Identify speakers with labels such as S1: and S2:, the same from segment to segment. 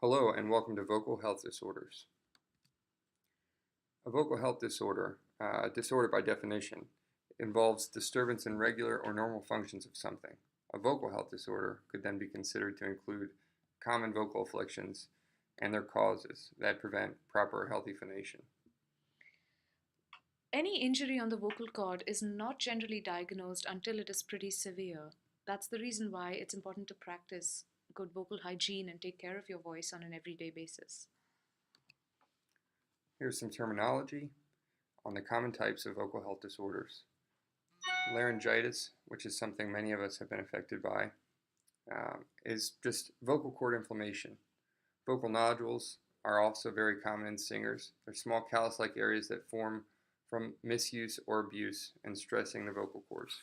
S1: Hello and welcome to Vocal Health Disorders. A vocal health disorder, disorder by definition, involves disturbance in regular or normal functions of something. A vocal health disorder could then be considered to include common vocal afflictions and their causes that prevent proper healthy phonation.
S2: Any injury on the vocal cord is not generally diagnosed until it is pretty severe. That's the reason why it's important to practice good vocal hygiene and take care of your voice on an everyday basis.
S1: Here's some terminology on the common types of vocal health disorders. Laryngitis, which is something many of us have been affected by, is just vocal cord inflammation. Vocal nodules are also very common in singers. They're small callus-like areas that form from misuse or abuse and stressing the vocal cords.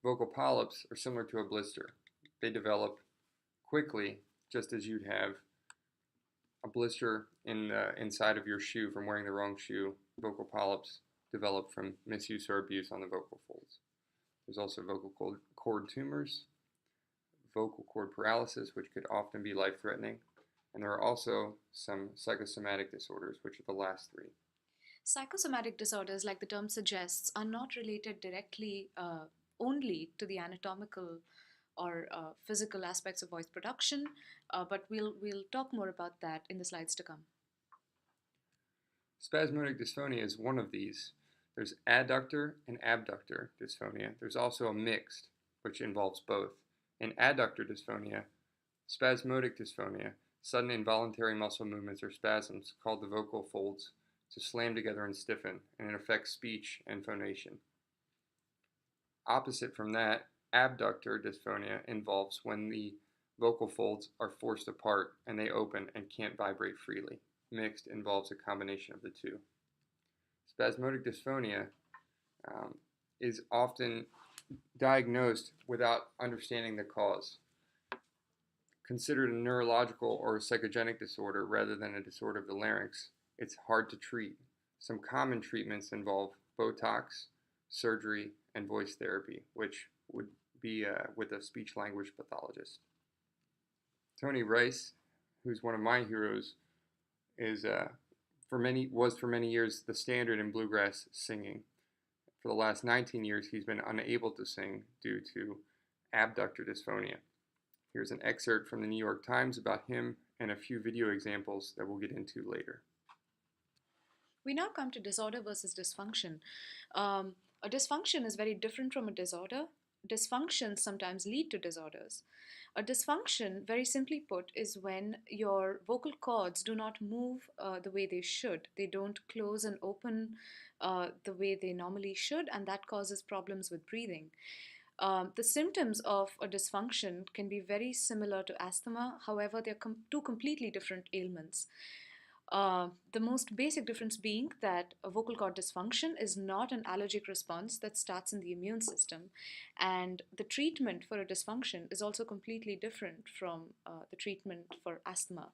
S1: Vocal polyps are similar to a blister. They develop quickly, just as you'd have a blister in the inside of your shoe from wearing the wrong shoe. Vocal polyps develop from misuse or abuse on the vocal folds. There's also vocal cord tumors, vocal cord paralysis, which could often be life-threatening, and there are also some psychosomatic disorders, which are the last three.
S2: Psychosomatic disorders, like the term suggests, are not related directly only to the anatomical or physical aspects of voice production, but we'll talk more about that in the slides to come.
S1: Spasmodic dysphonia is one of these. There's adductor and abductor dysphonia. There's also a mixed, which involves both. In adductor dysphonia, spasmodic dysphonia, sudden involuntary muscle movements or spasms called the vocal folds to slam together and stiffen, and it affects speech and phonation. Opposite from that, abductor dysphonia involves when the vocal folds are forced apart and they open and can't vibrate freely. Mixed involves a combination of the two. Spasmodic dysphonia is often diagnosed without understanding the cause. Considered a neurological or psychogenic disorder rather than a disorder of the larynx, it's hard to treat. Some common treatments involve Botox, surgery, and voice therapy, which would be with a speech-language pathologist. Tony Rice, who's one of my heroes, was for many years the standard in bluegrass singing. For the last 19 years, he's been unable to sing due to abductor dysphonia. Here's an excerpt from the New York Times about him and a few video examples that we'll get into later.
S2: We now come to disorder versus dysfunction. A dysfunction is very different from a disorder. Dysfunctions sometimes lead to disorders. A dysfunction, very simply put, is when your vocal cords do not move the way they should. They don't close and open the way they normally should, and that causes problems with breathing. The symptoms of a dysfunction can be very similar to asthma, however, they're two completely different ailments. The most basic difference being that a vocal cord dysfunction is not an allergic response that starts in the immune system, and the treatment for a dysfunction is also completely different from the treatment for asthma.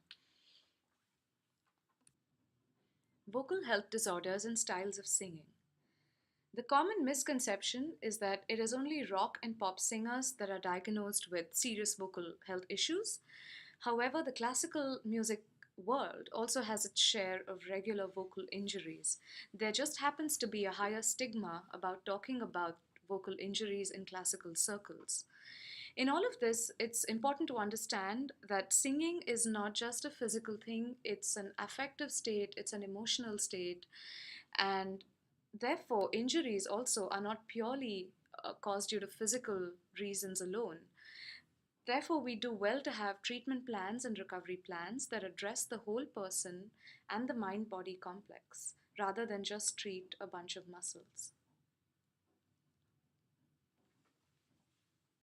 S2: Vocal health disorders and styles of singing. The common misconception is that it is only rock and pop singers that are diagnosed with serious vocal health issues. However, the classical music world also has its share of regular vocal injuries. There just happens to be a higher stigma about talking about vocal injuries in classical circles. In all of this, it's important to understand that singing is not just a physical thing, it's an affective state, it's an emotional state, and therefore, injuries also are not purely caused due to physical reasons alone. Therefore, we do well to have treatment plans and recovery plans that address the whole person and the mind body complex rather than just treat a bunch of muscles.